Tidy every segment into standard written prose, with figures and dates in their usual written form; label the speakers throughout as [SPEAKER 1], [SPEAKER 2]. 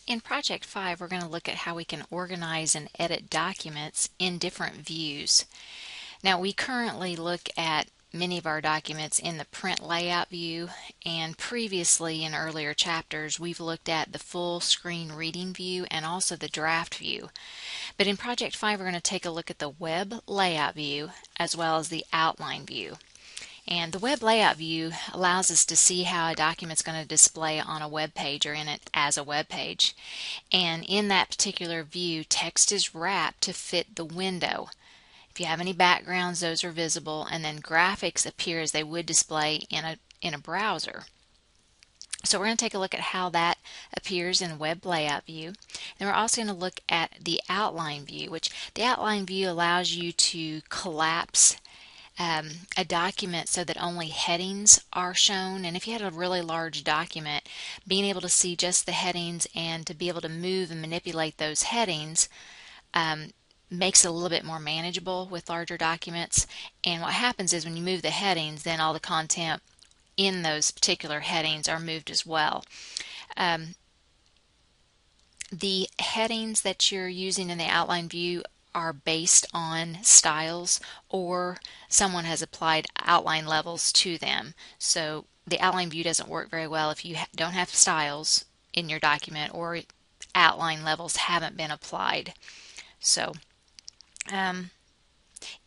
[SPEAKER 1] In Project 5, we're going to look at how we can organize and edit documents in different views. Now, we currently look at many of our documents in the print layout view, and previously in earlier chapters we've looked at the full screen reading view and also the draft view. But in Project 5 we're going to take a look at the web layout view as well as the outline view. And the web layout view allows us to see how a document is going to display on a web page or in it as a web page. And in that particular view, text is wrapped to fit the window. If you have any backgrounds, those are visible, and then graphics appear as they would display in a browser. So we're going to take a look at how that appears in web layout view. Then we're also going to look at the outline view, which the outline view allows you to collapse a document so that only headings are shown. And if you had a really large document, being able to see just the headings and to be able to move and manipulate those headings makes it a little bit more manageable with larger documents. And what happens is when you move the headings, then all the content in those particular headings are moved as well. The headings that you're using in the outline view are based on styles, or someone has applied outline levels to them. So the outline view doesn't work very well if you don't have styles in your document or outline levels haven't been applied. So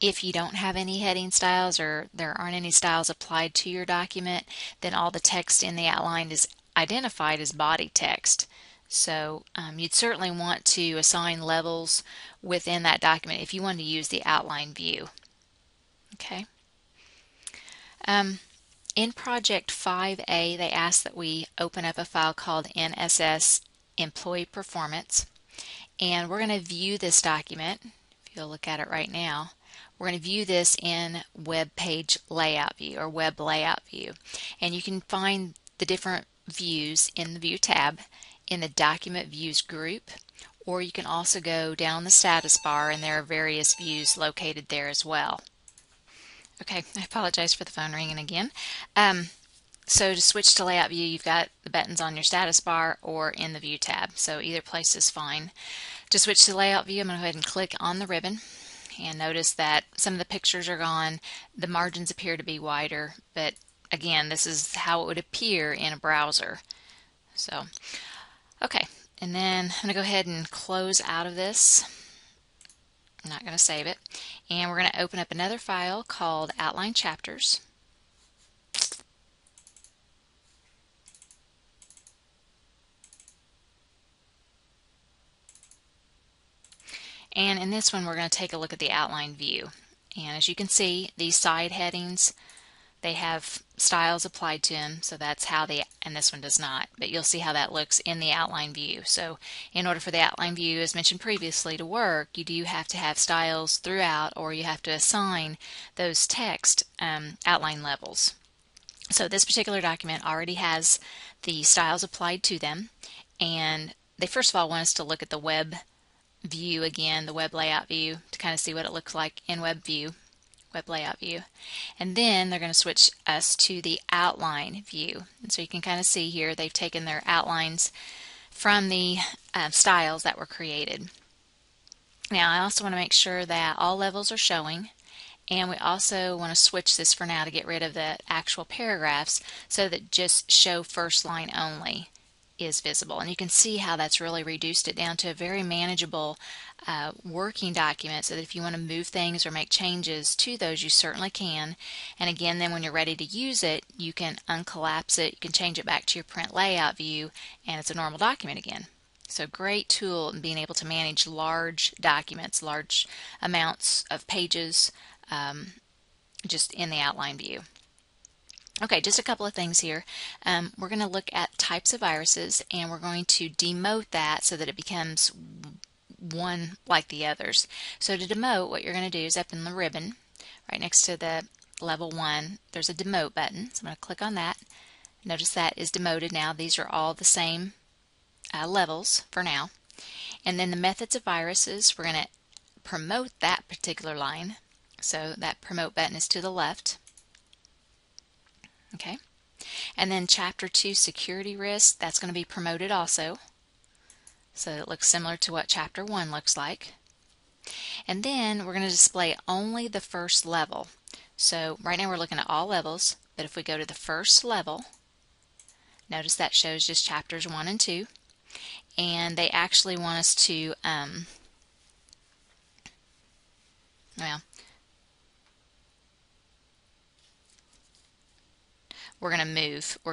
[SPEAKER 1] if you don't have any heading styles or there aren't any styles applied to your document, then all the text in the outline is identified as body text. So you'd certainly want to assign levels within that document if you want to use the outline view. Okay. In Project 5A, they asked that we open up a file called NSS Employee Performance, and we're going to view this document. If you'll look at it right now, we're going to view this in Web Page Layout View or Web Layout View, and you can find the different views in the View tab in the Document Views group, or you can also go down the status bar and there are various views located there as well. Okay, I apologize for the phone ringing again. So to switch to layout view, you've got the buttons on your status bar or in the View tab, so either place is fine. To switch to layout view, I'm going to go ahead and click on the ribbon, and notice that some of the pictures are gone. The margins appear to be wider, but again, this is how it would appear in a browser. So okay, and then I'm going to go ahead and close out of this. I'm not going to save it. And we're going to open up another file called Outline Chapters. And in this one, we're going to take a look at the outline view. And as you can see, these side headings, they have styles applied to them, so that's how and this one does not, but you'll see how that looks in the outline view. So in order for the outline view, as mentioned previously, to work, you do have to have styles throughout, or you have to assign those text outline levels. So this particular document already has the styles applied to them, and they first of all want us to look at the web view again, the web layout view, to kind of see what it looks like in web layout view. And then they're going to switch us to the outline view. And so you can kind of see here they've taken their outlines from the styles that were created. Now I also want to make sure that all levels are showing, and we also want to switch this for now to get rid of the actual paragraphs so that just show first line only is visible. And you can see how that's really reduced it down to a very manageable working document, so that if you want to move things or make changes to those, you certainly can. And again, then when you're ready to use it, you can uncollapse it, you can change it back to your print layout view, and it's a normal document again. So great tool in being able to manage large documents, large amounts of pages, just in the outline view. Okay, just a couple of things here. We're going to look at types of viruses, and we're going to demote that so that it becomes one like the others. So to demote, what you're going to do is up in the ribbon, right next to the level 1, there's a demote button. So I'm going to click on that. Notice that is demoted now. These are all the same levels for now. And then the methods of viruses, we're going to promote that particular line. So that promote button is to the left. Okay, and then Chapter 2 security risk, that's going to be promoted also. so it looks similar to what Chapter 1 looks like. And then we're going to display only the first level. So right now we're looking at all levels, but if we go to the first level, notice that shows just chapters 1 and 2. And they actually want us to, we're going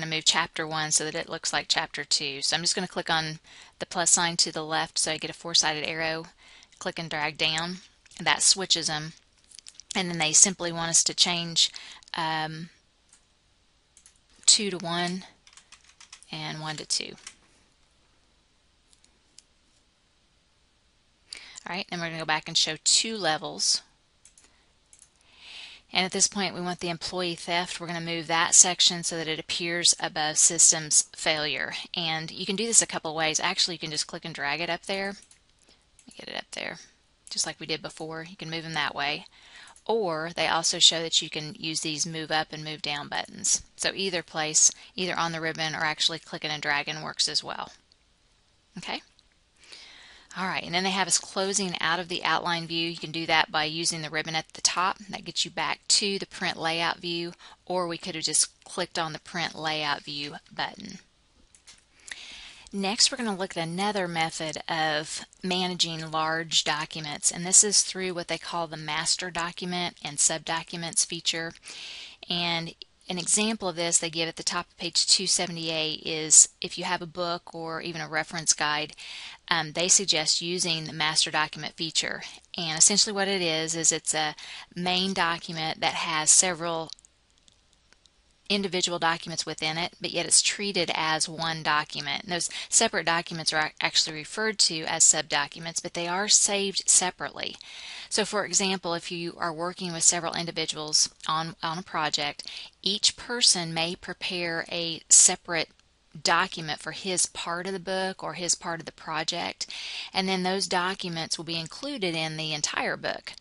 [SPEAKER 1] to move chapter 1 so that it looks like chapter 2. So I'm just going to click on the plus sign to the left so I get a four-sided arrow, click and drag down, and that switches them. And then they simply want us to change 2 to 1 and 1 to 2. Alright, then we're going to go back and show 2 levels. And at this point we want the employee theft. We're going to move that section so that it appears above systems failure. And you can do this a couple of ways. Actually, you can just click and drag it up there. Get it up there, just like we did before. You can move them that way. Or they also show that you can use these move up and move down buttons. So either place, either on the ribbon or actually clicking and dragging works as well. Okay? Alright, and then they have us closing out of the outline view. You can do that by using the ribbon at the top. That gets you back to the print layout view, or we could have just clicked on the print layout view button. Next, we're going to look at another method of managing large documents, and this is through what they call the master document and subdocuments feature. And an example of this they give at the top of page 278 is if you have a book or even a reference guide, they suggest using the master document feature. And essentially what it is it's a main document that has several individual documents within it, but yet it's treated as one document. And those separate documents are actually referred to as subdocuments, but they are saved separately. So for example, if you are working with several individuals on a project, each person may prepare a separate document for his part of the book or his part of the project, and then those documents will be included in the entire book.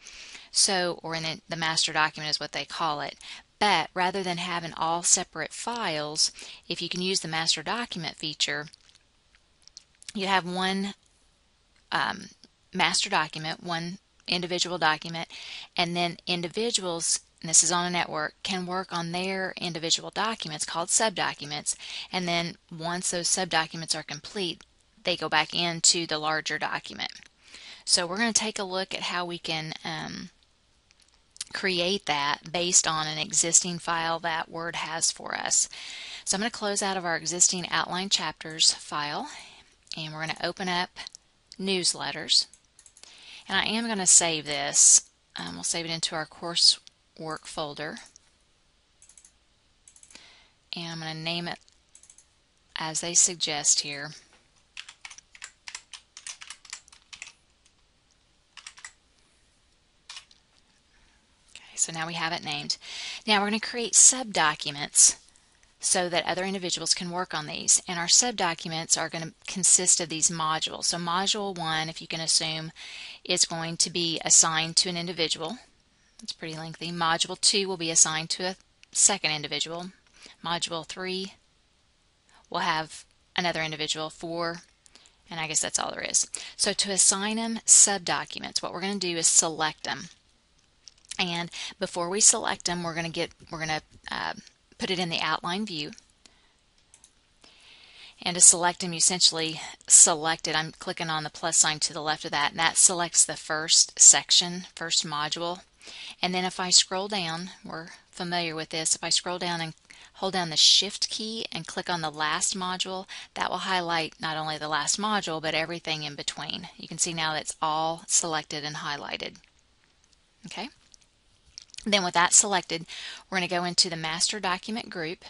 [SPEAKER 1] So, or in the master document is what they call it. But rather than having all separate files, if you can use the master document feature, you have one master document, one individual document, and then individuals, and this is on a network, can work on their individual documents called subdocuments, and then once those subdocuments are complete, they go back into the larger document. So we're going to take a look at how we can create that based on an existing file that Word has for us. So I'm going to close out of our existing outline chapters file, and we're going to open up newsletters, and I am going to save this. We'll save it into our coursework folder, and I'm going to name it as they suggest here. So now we have it named. Now we're going to create subdocuments so that other individuals can work on these. And our subdocuments are going to consist of these modules. So module 1, if you can assume, is going to be assigned to an individual. It's pretty lengthy. Module 2 will be assigned to a second individual. Module 3 will have another individual. 4, and I guess that's all there is. So to assign them subdocuments, what we're going to do is select them. And before we select them, we're going to put it in the outline view. And to select them, you essentially select it. I'm clicking on the plus sign to the left of that, and that selects the first section, first module. And then if I scroll down, we're familiar with this, if I scroll down and hold down the Shift key and click on the last module, that will highlight not only the last module, but everything in between. You can see now that it's all selected and highlighted. Okay? Then with that selected, we're going to go into the master document group,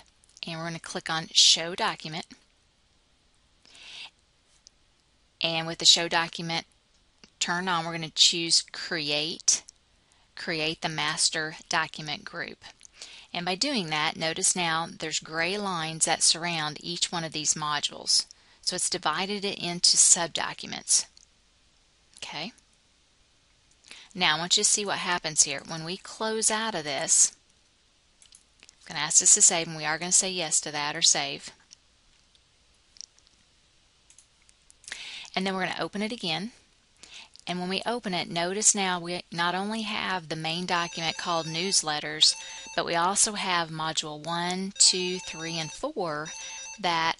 [SPEAKER 1] and we're going to click on Show Document. And with the Show Document turned on, we're going to choose Create the master document group. And by doing that, notice now there's gray lines that surround each one of these modules. So it's divided it into subdocuments. Okay. Now I want you to see what happens here. When we close out of this, it's going to ask us to save, and we are going to say yes to that or save. And then we're going to open it again. And when we open it, notice now we not only have the main document called Newsletters, but we also have Module 1, 2, 3, and 4 that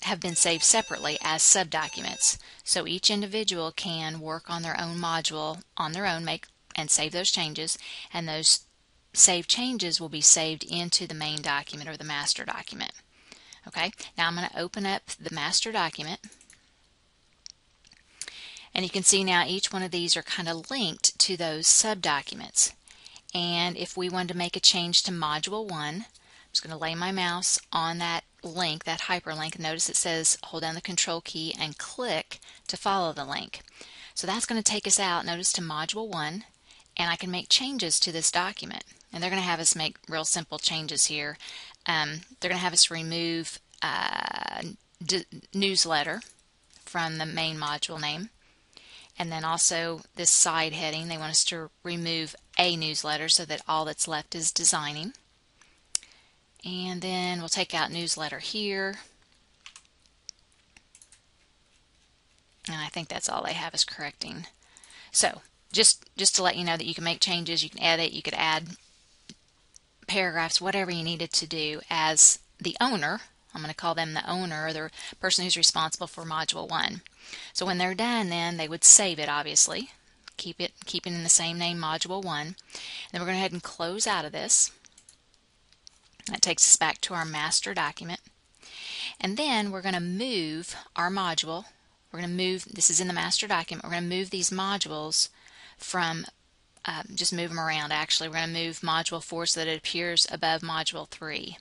[SPEAKER 1] have been saved separately as subdocuments. So each individual can work on their own module on their own, make and save those changes, and those saved changes will be saved into the main document or the master document. Okay, now I'm going to open up the master document. And you can see now each one of these are kind of linked to those subdocuments. And if we wanted to make a change to Module 1, I'm just going to lay my mouse on that link, that hyperlink, and notice it says hold down the Control key and click to follow the link. So that's going to take us out, notice, to Module 1, and I can make changes to this document. And they're going to have us make real simple changes here. They're going to have us remove newsletter from the main module name. And then also this side heading, they want us to remove a newsletter so that all that's left is designing. And then we'll take out newsletter here. And I think that's all they have is correcting. So just to let you know that you can make changes, you can edit, you could add paragraphs, whatever you needed to do as the owner. I'm going to call them the owner, or the person who's responsible for Module 1. So when they're done, then they would save it, obviously, keeping in the same name, Module 1. And then we're going to go ahead and close out of this. That takes us back to our master document. And then we're going to move our module. We're going to move, this is in the master document, we're going to move these modules from, just move them around actually. We're going to move Module 4 so that it appears above Module 3.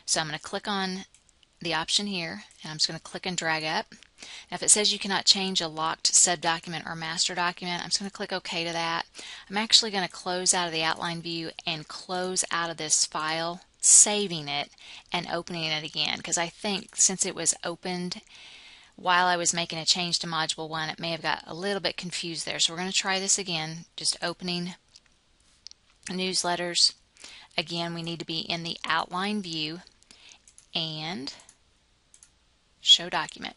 [SPEAKER 1] So I'm going to click on the option here, and I'm just going to click and drag up. Now if it says you cannot change a locked subdocument or master document, I'm just going to click OK to that. I'm actually going to close out of the outline view and close out of this file, saving it and opening it again, because I think since it was opened while I was making a change to Module 1, it may have got a little bit confused there. So we're going to try this again, just opening newsletters. Again, we need to be in the outline view and show document.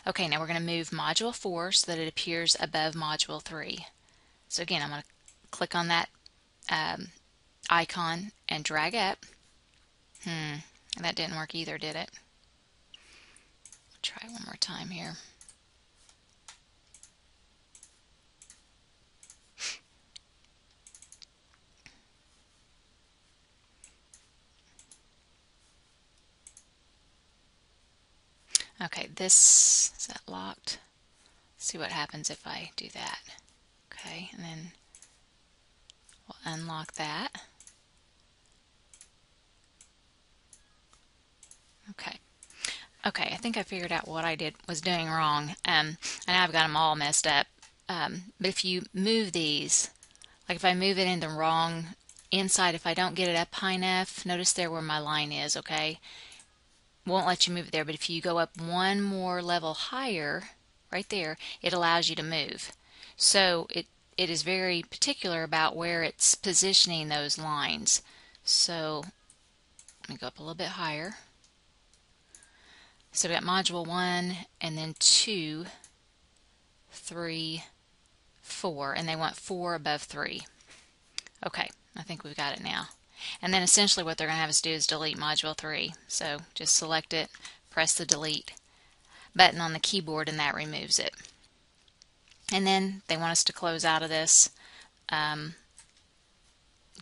[SPEAKER 1] Okay, now we're going to move Module 4 so that it appears above Module 3. So again, I'm going to click on that icon and drag up. That didn't work either, did it? Try one more time here. Okay, this, is that locked? Let's see what happens if I do that. Okay, and then we'll unlock that. Okay. Okay, I think I figured out what I was doing wrong. And now I've got them all messed up. But if you move these, like if I move it in the wrong inside, if I don't get it up high enough, notice there where my line is, okay? Won't let you move it there, but if you go up one more level higher, right there, it allows you to move. So it is very particular about where it's positioning those lines. So let me go up a little bit higher. So we got Module 1 and then 2, 3, 4, and they want 4 above 3. Okay, I think we've got it now. And then essentially what they're going to have us do is delete Module 3. So just select it, press the delete button on the keyboard, and that removes it. And then they want us to close out of this. You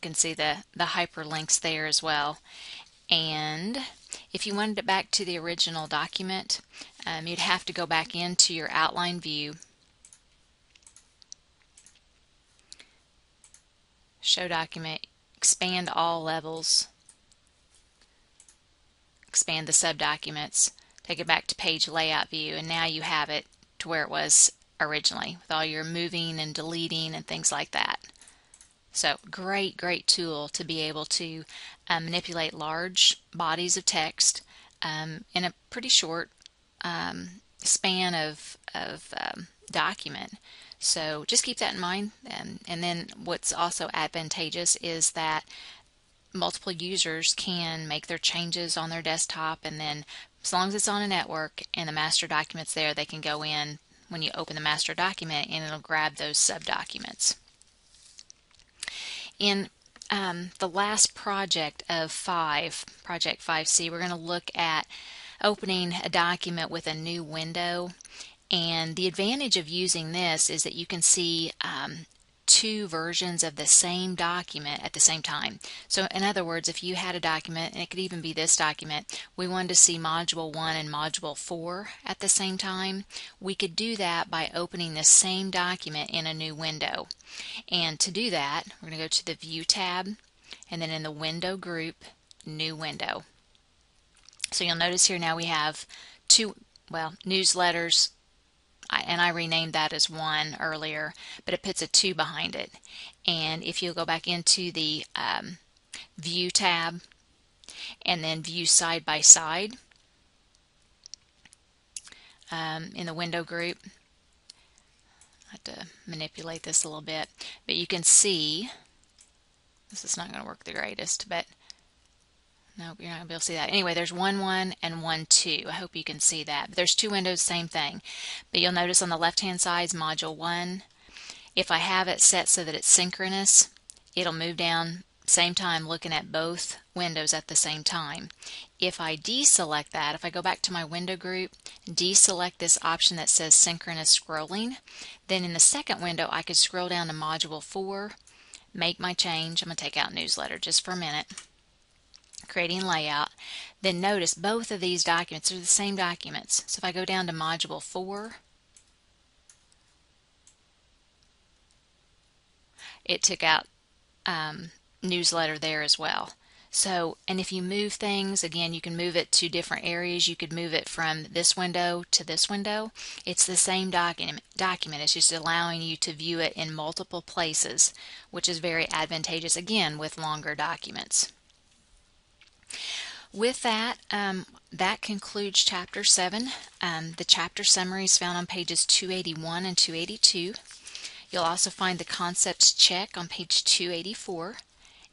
[SPEAKER 1] can see the hyperlinks there as well. And if you wanted it back to the original document, you'd have to go back into your outline view, show document, expand all levels, expand the subdocuments, take it back to page layout view, and now you have it to where it was originally with all your moving and deleting and things like that. So great tool to be able to manipulate large bodies of text in a pretty short span of document. So just keep that in mind. And then what's also advantageous is that multiple users can make their changes on their desktop and then as long as it's on a network and the master document's there, they can go in when you open the master document and it'll grab those subdocuments. In the last project of Project 5C, we're going to look at opening a document with a new window. And the advantage of using this is that you can see two versions of the same document at the same time. So in other words, if you had a document, and it could even be this document, we wanted to see Module 1 and Module 4 at the same time, we could do that by opening the same document in a new window. And to do that, we're going to go to the View tab, and then in the Window group, New Window. So you'll notice here now we have two, newsletters, and I renamed that as 1 earlier, but it puts a 2 behind it. And if you go back into the View tab and then View Side by Side in the Window group, I have to manipulate this a little bit, but you can see this is not going to work the greatest, but nope, you're not going to be able to see that. Anyway, there's 1.1 and 1.2. I hope you can see that. But there's 2 windows, same thing. But you'll notice on the left-hand side is Module 1. If I have it set so that it's synchronous, it'll move down same time looking at both windows at the same time. If I deselect that, if I go back to my window group, deselect this option that says synchronous scrolling, then in the second window I could scroll down to Module 4, make my change. I'm going to take out newsletter just for a minute. Creating layout, then notice both of these documents are the same documents. So if I go down to Module 4, it took out newsletter there as well. So, and if you move things, again, you can move it to different areas. You could move it from this window to this window. It's the same document. It's just allowing you to view it in multiple places, which is very advantageous, again, with longer documents. With that, that concludes Chapter 7. The chapter summary is found on pages 281 and 282. You'll also find the concepts check on page 284,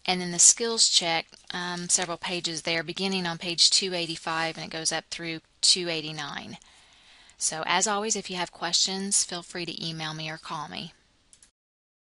[SPEAKER 1] and then the skills check, several pages there, beginning on page 285, and it goes up through 289. So as always, if you have questions, feel free to email me or call me.